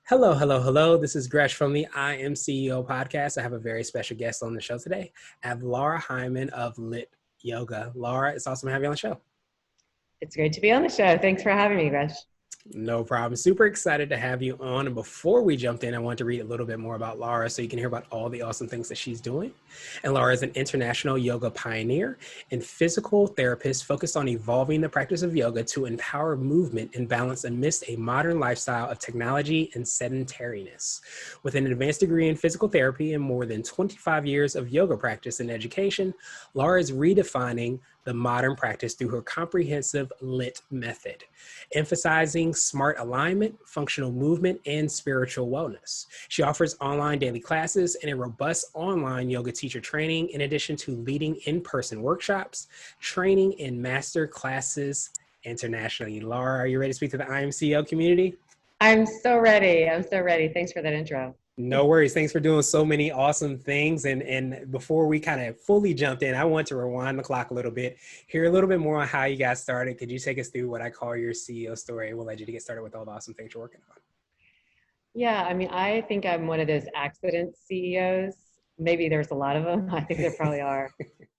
Hello, hello, hello. This is Gresh from the I Am CEO podcast. I have a very special guest on the show today. I have Lara Heimann of LYT Yoga. Lara, it's awesome to have you on the show. It's great to be on the show. Thanks for having me, Gresh. No problem. Super excited to have you on. And before we jumped in, I want to read a little bit more about Lara so you can hear about all the awesome things that she's doing. And Lara is an international yoga pioneer and physical therapist focused on evolving the practice of yoga to empower movement and balance amidst a modern lifestyle of technology and sedentariness. With an advanced degree in physical therapy and more than 25 years of yoga practice and education, Lara is redefining the modern practice through her comprehensive LYT method, emphasizing smart alignment, functional movement, and spiritual wellness. She offers online daily classes and a robust online yoga teacher training, in addition to leading in-person workshops, training, and master classes internationally. Lara, are you ready to speak to the IMCO community? I'm so ready. Thanks for that intro. No worries. Thanks for doing so many awesome things. And before we kind of fully jumped in, I want to rewind the clock a little bit, hear a little bit more on how you got started. Could you take us through what I call your CEO story? We'll let you to get started with all the awesome things you're working on. Yeah, I think I'm one of those accident CEOs. Maybe there's a lot of them. I think there probably are.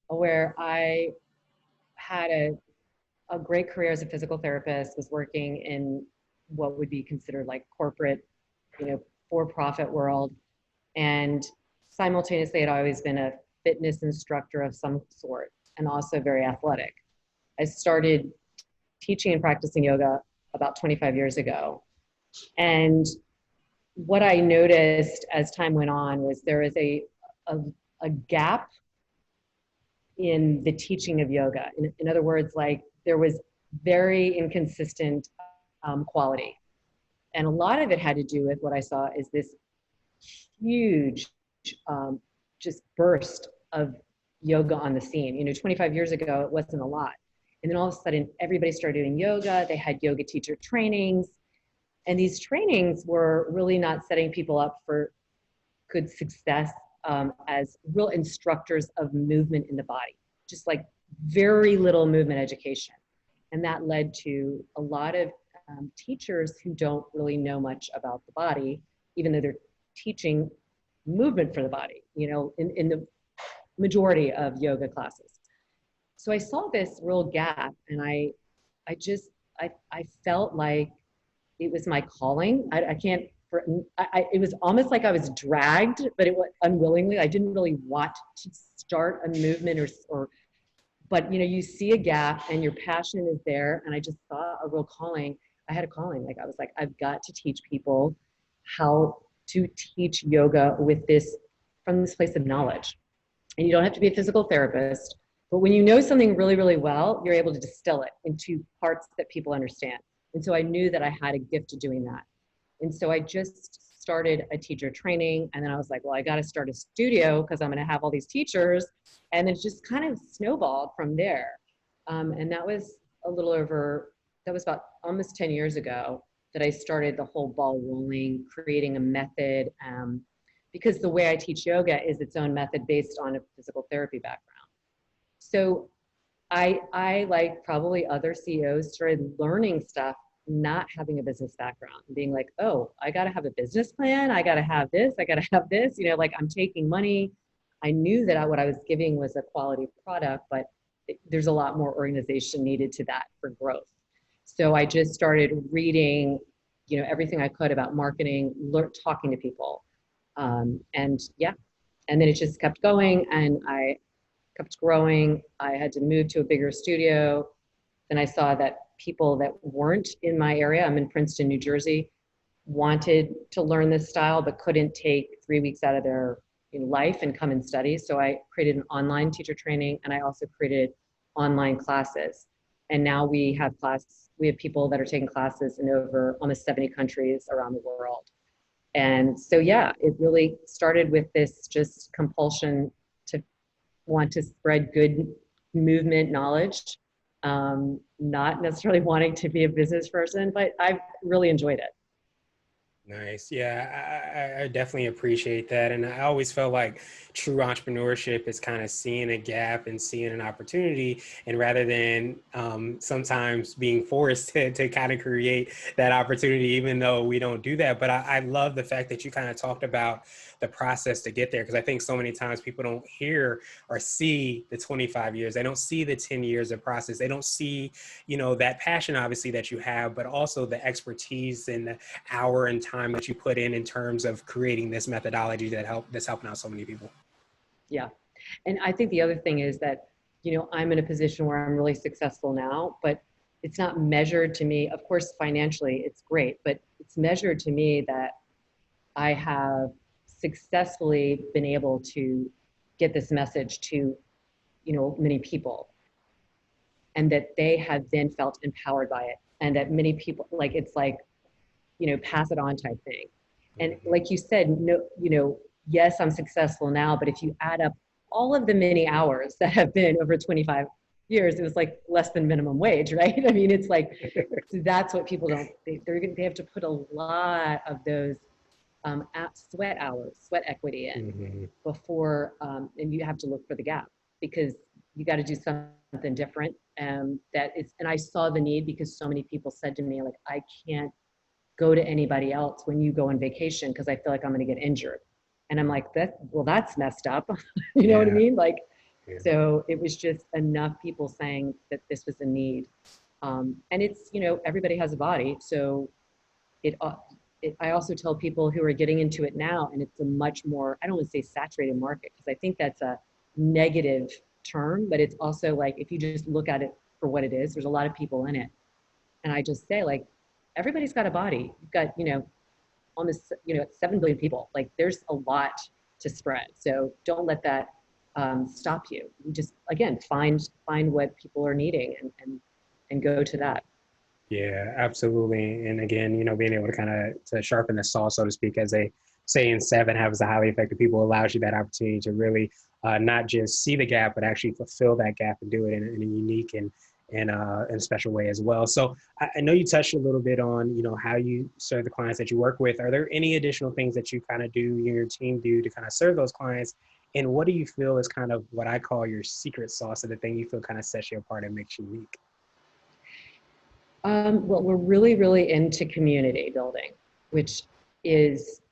Where I had a great career as a physical therapist, was working in what would be considered like corporate, for-profit world. And simultaneously, I'd always been a fitness instructor of some sort and also very athletic. I started teaching and practicing yoga about 25 years ago. And what I noticed as time went on was there was a gap in the teaching of yoga. In other words, like there was very inconsistent quality. And a lot of it had to do with what I saw is this huge just burst of yoga on the scene. 25 years ago, it wasn't a lot. And then all of a sudden, everybody started doing yoga. They had yoga teacher trainings. And these trainings were really not setting people up for good success as real instructors of movement in the body, just like very little movement education. And that led to a lot of teachers who don't really know much about the body, even though they're teaching movement for the body, in the majority of yoga classes. So I saw this real gap, and I felt like it was my calling. It was almost like I was dragged, but it was unwillingly. I didn't really want to start a movement but you see a gap and your passion is there. And I just saw a real calling. I had a calling. I was like, I've got to teach people how to teach yoga from this place of knowledge. And you don't have to be a physical therapist, but when you know something really, really well, you're able to distill it into parts that people understand. And so I knew that I had a gift of doing that. And so I just started a teacher training. And then I was like, well, I got to start a studio because I'm going to have all these teachers. And it just kind of snowballed from there. And that was about almost 10 years ago that I started the whole ball rolling, creating a method, because the way I teach yoga is its own method based on a physical therapy background. So I like probably other CEOs, started learning stuff, not having a business background, and being like, oh, I got to have a business plan. I got to have this. I got to have this, like I'm taking money. I knew that what I was giving was a quality product, but there's a lot more organization needed to that for growth. So I just started reading, everything I could about marketing, talking to people. And then it just kept going and I kept growing. I had to move to a bigger studio. Then I saw that people that weren't in my area, I'm in Princeton, New Jersey, wanted to learn this style, but couldn't take 3 weeks out of their life and come and study. So I created an online teacher training, and I also created online classes. And now we have people that are taking classes in over almost 70 countries around the world. And so, it really started with this just compulsion to want to spread good movement knowledge, not necessarily wanting to be a business person, but I've really enjoyed it. Nice. Yeah, I definitely appreciate that. And I always felt like true entrepreneurship is kind of seeing a gap and seeing an opportunity. And rather than sometimes being forced to kind of create that opportunity, even though we don't do that. But I love the fact that you kind of talked about the process to get there. Because I think so many times people don't hear or see the 25 years. They don't see the 10 years of process. They don't see, that passion, obviously, that you have, but also the expertise and the hour and time that you put in terms of creating this methodology that's helping out so many people. Yeah. And I think the other thing is that, I'm in a position where I'm really successful now, but it's not measured to me. Of course, financially, it's great, but it's measured to me that I have successfully been able to get this message to, many people, and that they have then felt empowered by it. And that many people, like, it's like, pass it on type thing. And like you said, no, yes, I'm successful now, but if you add up all of the many hours that have been over 25 years, it was like less than minimum wage, right? I mean, it's like, so that's what people don't, they have to put a lot of those sweat hours, sweat equity in Mm-hmm. before, and you have to look for the gap because you got to do something different. That is, and I saw the need because so many people said to me, like, I can't go to anybody else when you go on vacation because I feel like I'm going to get injured. And I'm like, that's messed up. You know what I Yeah. mean? Like, Yeah. so it was just enough people saying that this was a need. And it's, everybody has a body. So it, I also tell people who are getting into it now, and it's a much more, I don't want to say saturated market, because I think that's a negative term, but it's also like, if you just look at it for what it is, there's a lot of people in it. And I just say, like, everybody's got a body. You've got, almost, 7 billion people. Like, there's a lot to spread. So don't let that stop you. You just, again, find what people are needing and go to that. Yeah, absolutely. And again, being able to kind of to sharpen the saw, so to speak, as they say in Seven Habits of Highly Effective People, allows you that opportunity to really not just see the gap, but actually fulfill that gap and do it in a unique and special way as well. So I know you touched a little bit on, how you serve the clients that you work with. Are there any additional things that you kind of do, you and your team do to kind of serve those clients? And what do you feel is kind of what I call your secret sauce, or the thing you feel kind of sets you apart and makes you unique? Well, we're really, really into community building, which is,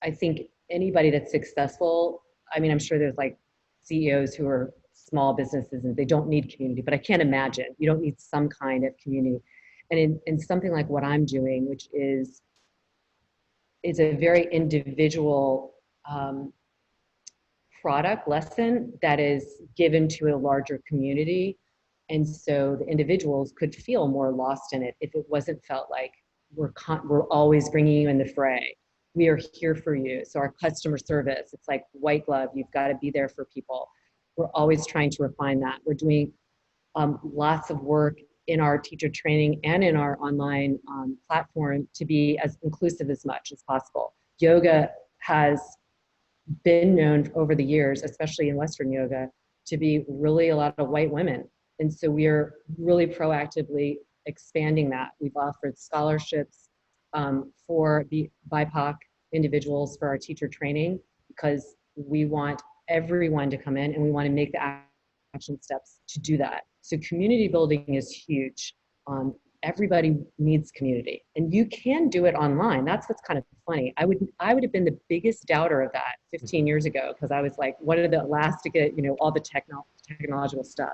I think, anybody that's successful. I mean, I'm sure there's like CEOs who are small businesses and they don't need community, but I can't imagine you don't need some kind of community. And in something like what I'm doing, which is a very individual product lesson that is given to a larger community. And so the individuals could feel more lost in it if it wasn't felt like we're always bringing you in the fray. We are here for you. So our customer service, it's like white glove. You've got to be there for people. We're always trying to refine that. We're doing lots of work in our teacher training and in our online platform to be as inclusive as much as possible. Yoga has been known over the years, especially in Western yoga, to be really a lot of white women. And so we are really proactively expanding that. We've offered scholarships for the BIPOC individuals for our teacher training because we want everyone to come in and we want to make the action steps to do that. So community building is huge. Everybody needs community, and you can do it online. That's what's kind of funny. I would have been the biggest doubter of that 15 years ago because I was like, what are the elastic, all the technological stuff.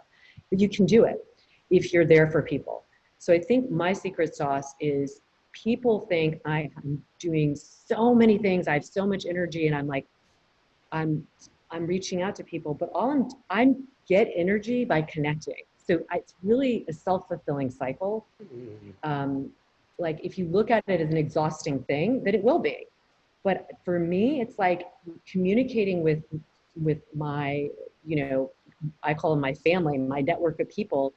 But you can do it if you're there for people. So I think my secret sauce is people think I'm doing so many things. I have so much energy, and I'm like, I'm reaching out to people, but I get energy by connecting. So it's really a self-fulfilling cycle. Like, if you look at it as an exhausting thing, then it will be. But for me, it's like communicating with my, I call them my family, my network of people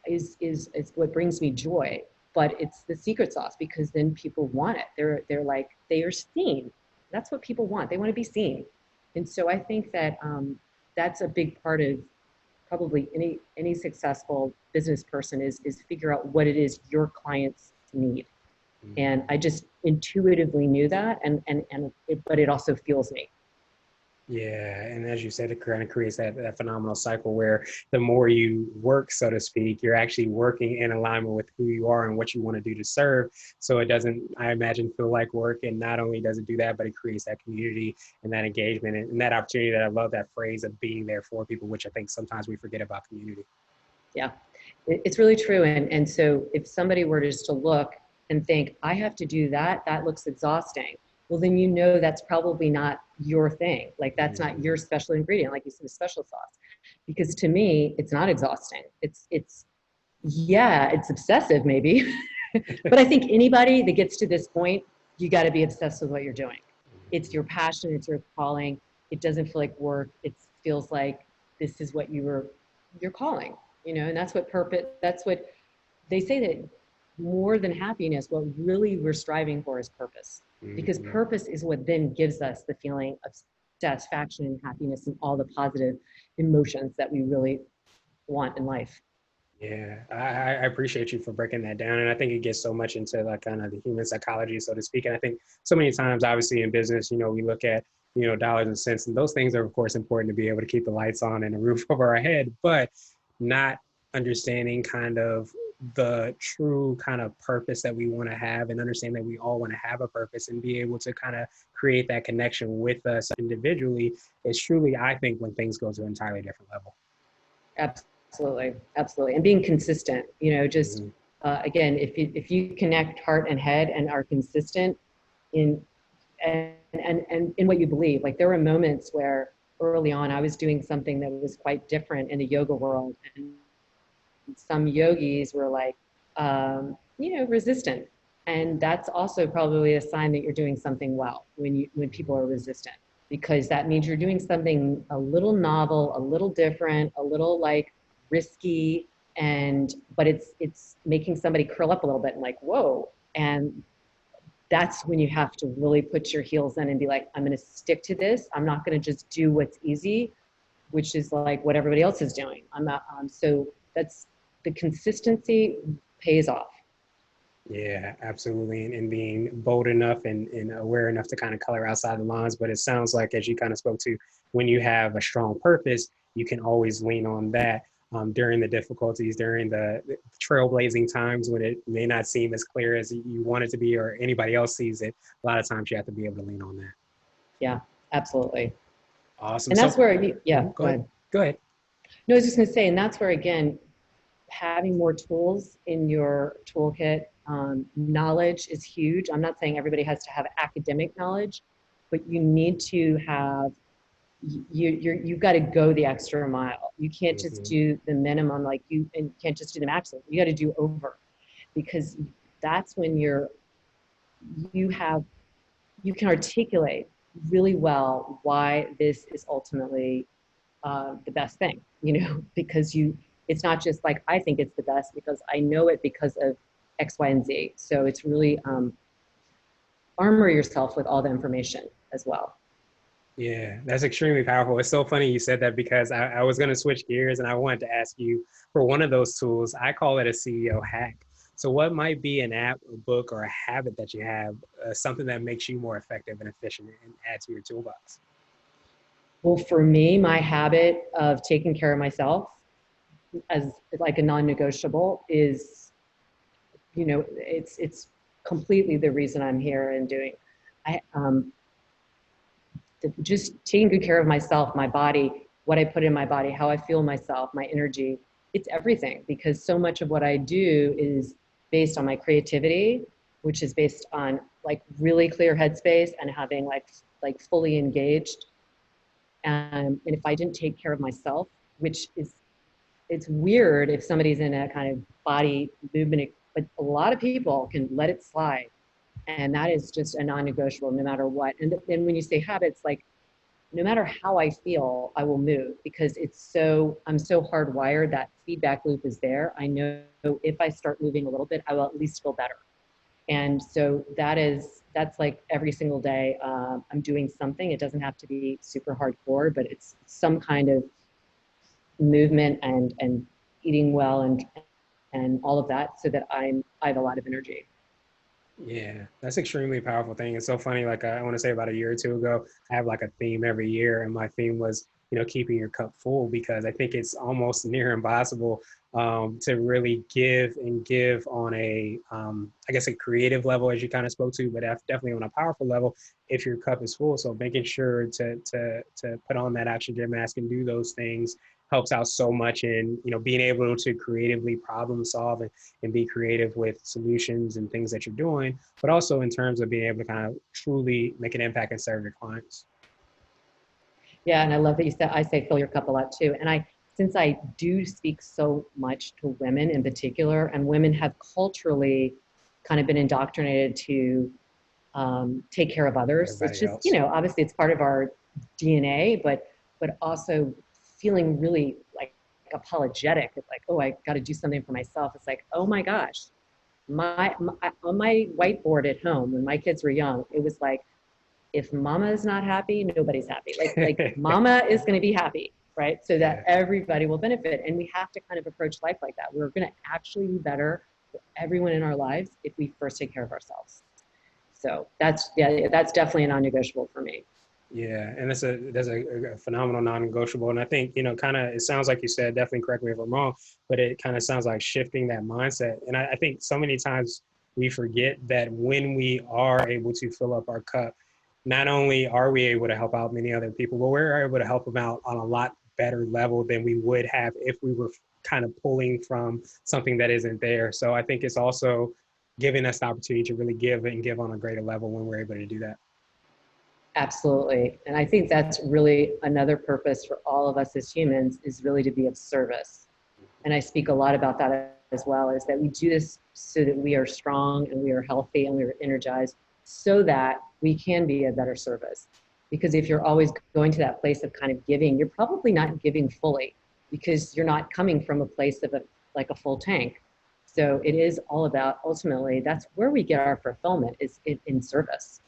is what brings me joy. But it's the secret sauce because then people want it. They're like, they are seen. That's what people want. They want to be seen. And so I think that that's a big part of probably any successful business person is figure out what it is your clients need. And I just intuitively knew that, but it also fuels me. Yeah, and as you said, it kind of creates that phenomenal cycle where the more you work, so to speak, you're actually working in alignment with who you are and what you want to do to serve. So it doesn't, I imagine, feel like work. And not only does it do that, but it creates that community and that engagement and that opportunity. That I love that phrase of being there for people, which I think sometimes we forget about community. Yeah, it's really true. And so if somebody were just to look and think, I have to do that, that looks exhausting. Well, then you know that's probably not your thing. Like that's not your special ingredient, like you said, the special sauce. Because to me, it's not exhausting. It's yeah, it's obsessive maybe. But I think anybody that gets to this point, you got to be obsessed with what you're doing. It's your passion, it's your calling. It doesn't feel like work. It feels like this is what you're calling, you know, and that's what purpose, that's what they say, that more than happiness, what really we're striving for is purpose. Because purpose is what then gives us the feeling of satisfaction and happiness and all the positive emotions that we really want in life. Yeah, I appreciate you for breaking that down. And I think it gets so much into like kind of the human psychology, so to speak. And I think so many times, obviously in business, we look at, dollars and cents, and those things are of course important to be able to keep the lights on and a roof over our head, but not understanding kind of the true kind of purpose that we want to have, and understand that we all want to have a purpose and be able to kind of create that connection with us individually is truly, I think, when things go to an entirely different level. Absolutely, absolutely, and being consistent. Just again, if you connect heart and head and are consistent in and in what you believe. Like there were moments where early on I was doing something that was quite different in the yoga world, and some yogis were like, resistant, and that's also probably a sign that you're doing something well when people are resistant, because that means you're doing something a little novel, a little different, a little like risky, but it's making somebody curl up a little bit and like, whoa. And that's when you have to really put your heels in and be like, I'm going to stick to this. I'm not going to just do what's easy, which is like what everybody else is doing. I'm not. So that's the consistency pays off. Yeah, absolutely. And being bold enough and aware enough to kind of color outside the lines. But it sounds like, as you kind of spoke to, when you have a strong purpose, you can always lean on that during the difficulties, during the trailblazing times when it may not seem as clear as you want it to be or anybody else sees it. A lot of times you have to be able to lean on that. Yeah, absolutely. Awesome. And that's So, where, yeah, go ahead. Go ahead. No, I was just going to say, and that's where, again, having more tools in your toolkit, knowledge is huge. I'm not saying everybody has to have academic knowledge, but you need to have, you've got to go the extra mile. You can't just do the minimum, and you can't just do the maximum. You got to do over, because that's when you can articulate really well why this is ultimately the best thing, because it's not just like, I think it's the best because I know it because of X, Y, and Z. So it's really armor yourself with all the information as well. Yeah, that's extremely powerful. It's so funny you said that, because I was going to switch gears and I wanted to ask you for one of those tools. I call it a CEO hack. So what might be an app, a book, or a habit that you have, something that makes you more effective and efficient and add to your toolbox? Well, for me, my habit of taking care of myself as like a non-negotiable is, it's completely the reason I'm here and doing. I just taking good care of myself, my body, what I put in my body, how I feel myself, my energy. It's everything, because so much of what I do is based on my creativity, which is based on like really clear headspace and having like fully engaged. And if I didn't take care of myself, which is, it's weird if somebody's in a kind of body movement, but a lot of people can let it slide. And that is just a non-negotiable no matter what. And then when you say habits, like no matter how I feel, I will move, because I'm so hardwired, that feedback loop is there. I know if I start moving a little bit, I will at least feel better. And so that's like every single day I'm doing something. It doesn't have to be super hardcore, but it's some kind of movement and eating well and all of that, so that I have a lot of energy. Yeah, that's extremely powerful thing. It's so funny. Like I want to say about a year or two ago, I have like a theme every year, and my theme was, keeping your cup full, because I think it's almost near impossible to really give and give on a, I guess, a creative level, as you kind of spoke to, but definitely on a powerful level if your cup is full. So making sure to put on that oxygen mask and do those things helps out so much in being able to creatively problem solve and be creative with solutions and things that you're doing, but also in terms of being able to kind of truly make an impact and serve your clients. Yeah, and I love that you said, I say fill your cup a lot too. And since I do speak so much to women in particular, and women have culturally kind of been indoctrinated to take care of others. It's Everybody just, else. obviously it's part of our DNA, but also feeling really like apologetic. It's like, oh, I got to do something for myself. It's like, oh my gosh, my on my whiteboard at home when my kids were young, it was like, if mama is not happy, nobody's happy. Like mama is going to be happy, right? So that Yeah. everybody will benefit. And we have to kind of approach life like that. We're going to actually be better for everyone in our lives if we first take care of ourselves. So that's definitely a non-negotiable for me. Yeah, and that's a phenomenal non-negotiable, and I think kind of it sounds like you said. Definitely correct me if I'm wrong, but it kind of sounds like shifting that mindset. And I think so many times we forget that when we are able to fill up our cup, not only are we able to help out many other people, but we're able to help them out on a lot better level than we would have if we were kind of pulling from something that isn't there. So I think it's also giving us the opportunity to really give and give on a greater level when we're able to do that. Absolutely. And I think that's really another purpose for all of us as humans is really to be of service. And I speak a lot about that as well, is that we do this so that we are strong and we are healthy and we are energized so that we can be a better service. Because if you're always going to that place of kind of giving, you're probably not giving fully because you're not coming from a place of like a full tank. So it is all about, ultimately, that's where we get our fulfillment is in service.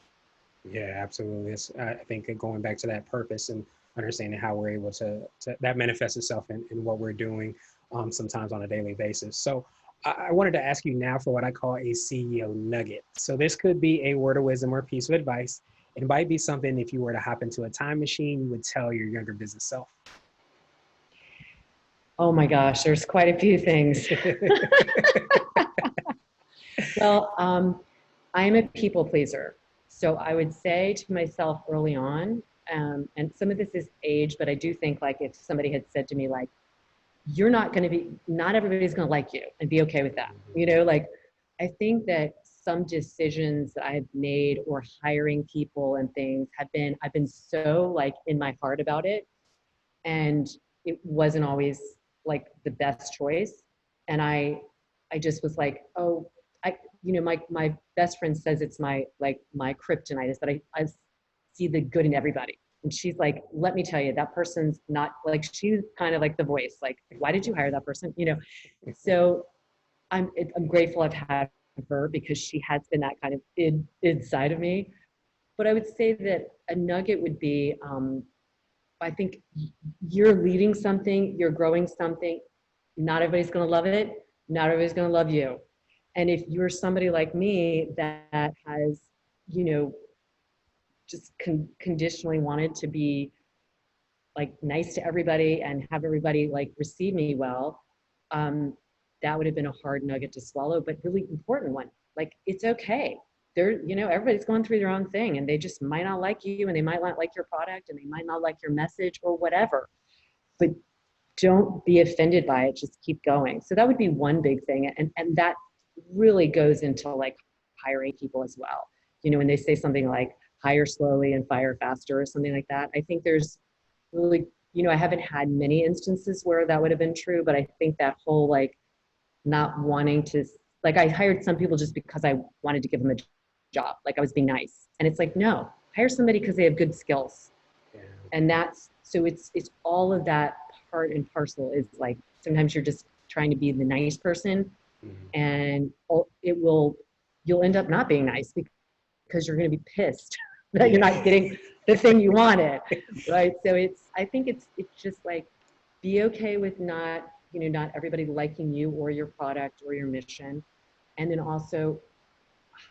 Yeah, absolutely. I think going back to that purpose and understanding how we're able to that manifests itself in what we're doing sometimes on a daily basis. So I wanted to ask you now for what I call a CEO nugget. So this could be a word of wisdom or a piece of advice. It might be something if you were to hop into a time machine, you would tell your younger business self. Oh my gosh, there's quite a few things. Well, I'm a people pleaser. So I would say to myself early on, and some of this is age, but I do think like if somebody had said to me, like, you're not going to be, not everybody's going to like you and be okay with that. Like I think that some decisions that I've made or hiring people and things I've been so like in my heart about it. And it wasn't always like the best choice. And I just was like, oh, my best friend says it's my kryptonite is that I see the good in everybody. And she's like, let me tell you, that person's not like, she's kind of like the voice, like, why did you hire that person? So I'm grateful I've had her because she has been that kind of inside of me. But I would say that a nugget would be, I think you're leading something, you're growing something. Not everybody's going to love it. Not everybody's going to love you. And if you're somebody like me that has, you know, just conditionally wanted to be like nice to everybody and have everybody like receive me well, um, that would have been a hard nugget to swallow, but really important one. Like, it's okay. Everybody's going through their own thing and they just might not like you and they might not like your product and they might not like your message or whatever, but don't be offended by it. Just keep going. So that would be one big thing. And that really goes into like hiring people as well. When they say something like hire slowly and fire faster or something like that, I think there's really, I haven't had many instances where that would have been true, but I think that whole like not wanting to, like, I hired some people just because I wanted to give them a job. Like I was being nice. And it's like, no, hire somebody because they have good skills. Yeah. And so it's all of that part and parcel is like, sometimes you're just trying to be the nice person Mm-hmm. and you'll end up not being nice because you're going to be pissed that you're not getting the thing you wanted. Right. So I think it's just like, be okay with not everybody liking you or your product or your mission. And then also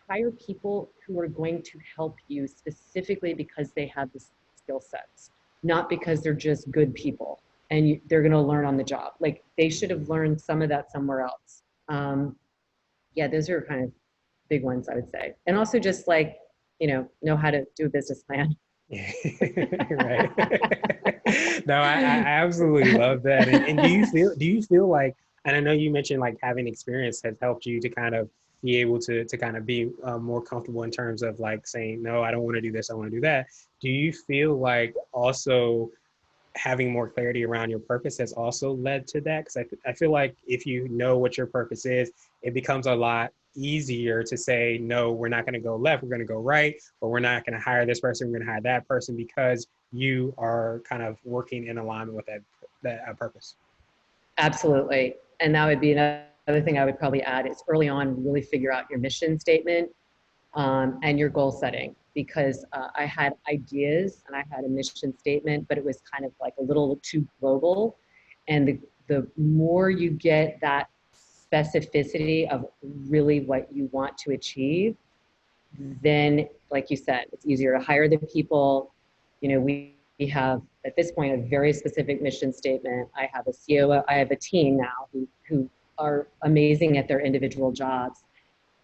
hire people who are going to help you specifically because they have the skill sets, not because they're just good people and they're going to learn on the job. Like they should have learned some of that somewhere else. Yeah, those are kind of big ones, I would say. And also just like, know how to do a business plan. Right. No, I absolutely love that. And do you feel like, and I know you mentioned like having experience has helped you to kind of be able to kind of be more comfortable in terms of like saying, no, I don't want to do this, I want to do that. Do you feel like also having more clarity around your purpose has also led to that? Because I feel like if you know what your purpose is, it becomes a lot easier to say, no, we're not going to go left, we're going to go right, or we're not going to hire this person, we're going to hire that person, because you are kind of working in alignment with that purpose. Absolutely. And that would be another thing I would probably add is early on, really figure out your mission statement and your goal setting, because I had ideas and I had a mission statement, but it was kind of like a little too global. And the more you get that specificity of really what you want to achieve, then, like you said, it's easier to hire the people. We have at this point a very specific mission statement. I have a COO, I have a team now who are amazing at their individual jobs.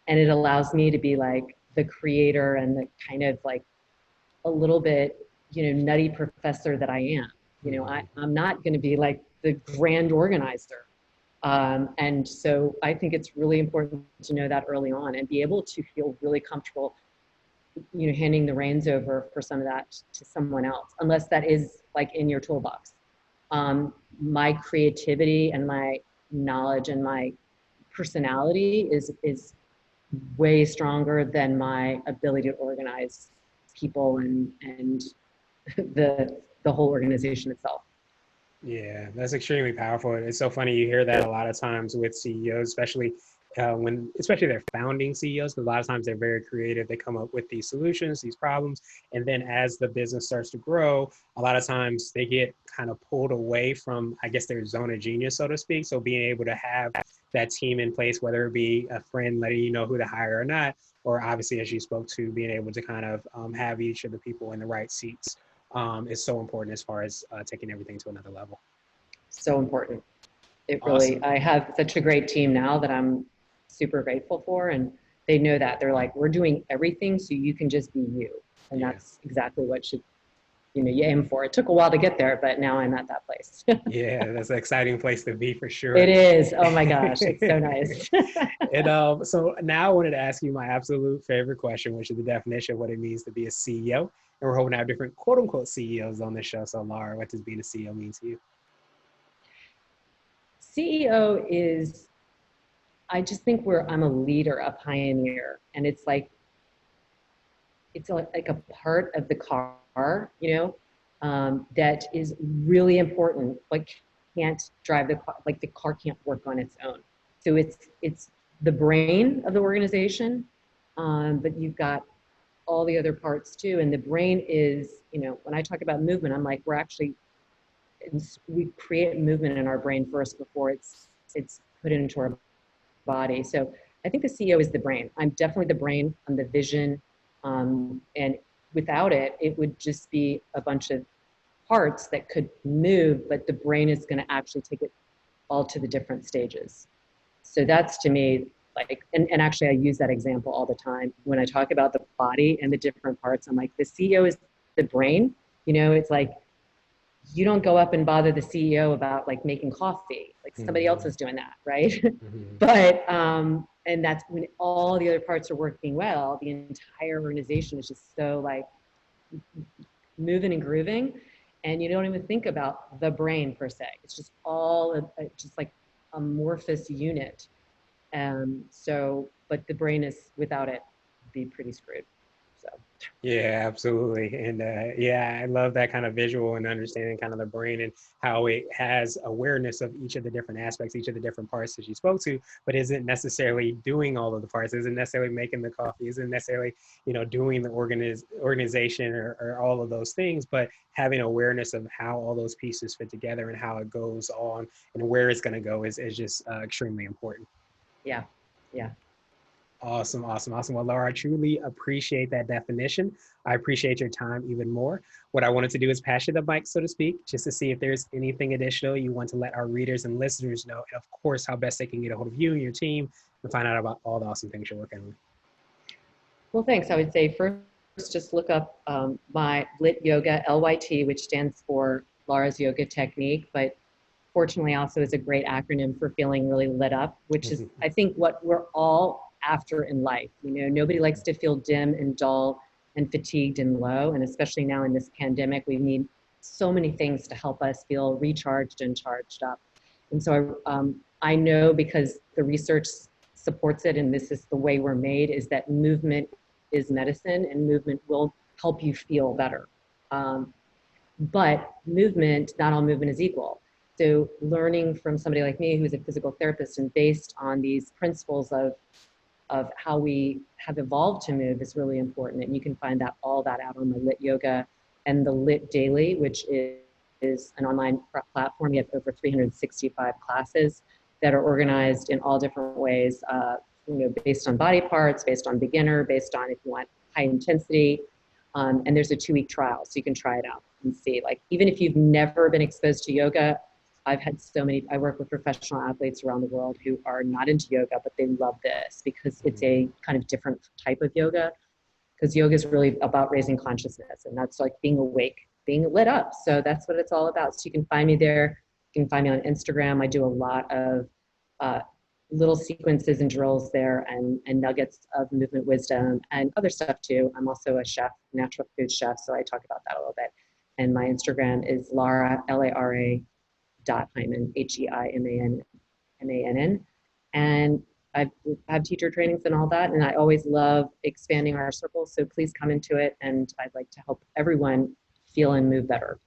And it allows me to be like the creator and the kind of like a little bit, nutty professor that I am. I'm not going to be like the grand organizer. And so I think it's really important to know that early on and be able to feel really comfortable, handing the reins over for some of that to someone else, unless that is like in your toolbox. My creativity and my knowledge and my personality is way stronger than my ability to organize people and the whole organization itself. Yeah, that's extremely powerful. It's so funny. You hear that a lot of times with CEOs, especially especially their founding CEOs, because a lot of times they're very creative. They come up with these solutions, these problems. And then as the business starts to grow, a lot of times they get kind of pulled away from, I guess, their zone of genius, so to speak. So being able to have that team in place, whether it be a friend letting you know who to hire or not, or obviously, as you spoke to, being able to kind of have each of the people in the right seats is so important as far as taking everything to another level. So important. It really, Awesome. I have such a great team now that I'm super grateful for. And they know that. They're like, we're doing everything so you can just be you. And Yeah. that's exactly what you aim for. It took a while to get there, but now I'm at that place. Yeah, that's an exciting place to be for It sure. is. Oh my gosh, it's so nice. And so now I wanted to ask you my absolute favorite question, which is the definition of what it means to be a CEO. And we're hoping to have different quote unquote CEOs on this show. So Lara, what does being a CEO mean to you? CEO is, I just think I'm a leader, a pioneer. And it's like a part of the car, that is really important, but can't drive the car, like the car can't work on its own. So it's the brain of the organization, but you've got all the other parts too. And the brain is, when I talk about movement, I'm like, we create movement in our brain first before it's put into our body. So I think the CEO is the brain. I'm definitely the brain. I'm the vision. And without it, it would just be a bunch of parts that could move, but the brain is going to actually take it all to the different stages. So that's to me, like, and actually I use that example all the time when I talk about the body and the different parts. I'm like, the CEO is the brain. It's like, you don't go up and bother the CEO about like making coffee, like somebody else Mm-hmm. is doing that, right? Mm-hmm. But and that's when all the other parts are working well, the entire organization is just so like moving and grooving, and you don't even think about the brain per se. It's just all just like amorphous unit. So, but the brain is without it, be pretty screwed. So Yeah, absolutely. And yeah, I love that kind of visual and understanding kind of the brain and how it has awareness of each of the different aspects, each of the different parts that you spoke to, but isn't necessarily doing all of the parts, isn't necessarily making the coffee, isn't necessarily, doing the organization or all of those things, but having awareness of how all those pieces fit together and how it goes on and where it's going to go is just extremely important. yeah, yeah. Awesome, awesome, awesome. Well, Laura, I truly appreciate that definition. I appreciate your time even more. What I wanted to do is pass you the mic, so to speak, just to see if there's anything additional you want to let our readers and listeners know, and of course, how best they can get a hold of you and your team and find out about all the awesome things you're working on. Well, thanks. I would say first, just look up my LYT Yoga, LYT, which stands for Lara's Yoga Technique, but fortunately also is a great acronym for feeling really lit up, which is, I think, what we're all after in life. You know, nobody likes to feel dim and dull and fatigued and low. And especially now in this pandemic, we need so many things to help us feel recharged and charged up. And so I know, because the research supports it, and this is the way we're made, is that movement is medicine and movement will help you feel better. But movement, not all movement is equal. So learning from somebody like me, who's a physical therapist, and based on these principles of how we have evolved to move, is really important. And you can find that all that out on the LYT Yoga and the LYT Daily, which is an online platform. You have over 365 classes that are organized in all different ways, you know, based on body parts, based on beginner, based on if you want high intensity. And there's a 2-week trial, so you can try it out and see. Like, even if you've never been exposed to yoga, I've had so many, I work with professional athletes around the world who are not into yoga, but they love this because it's a kind of different type of yoga. Because yoga is really about raising consciousness, and that's like being awake, being lit up. So that's what it's all about. So you can find me there. You can find me on Instagram. I do a lot of little sequences and drills there, and nuggets of movement wisdom and other stuff too. I'm also a chef, natural food chef, so I talk about that a little bit. And my Instagram is Lara, Lara Heimann, Heimann. And I have teacher trainings and all that, and I always love expanding our circles. So please come into it, and I'd like to help everyone feel and move better.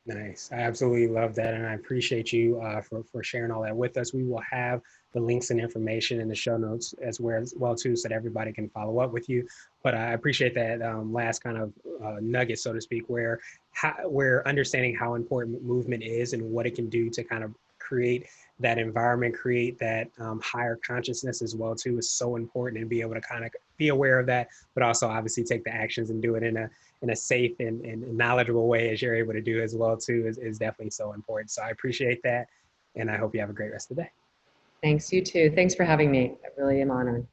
Nice. I absolutely love that. And I appreciate you for sharing all that with us. We will have the links and information in the show notes as well too, so that everybody can follow up with you. But I appreciate that last kind of nugget, so to speak, where understanding how important movement is and what it can do to kind of create that environment, create that higher consciousness as well too, is so important, and be able to kind of be aware of that, but also obviously take the actions and do it in a safe and knowledgeable way, as you're able to do as well too, is definitely so important. So I appreciate that, and I hope you have a great rest of the day. Thanks, you too. Thanks for having me. I really am honored.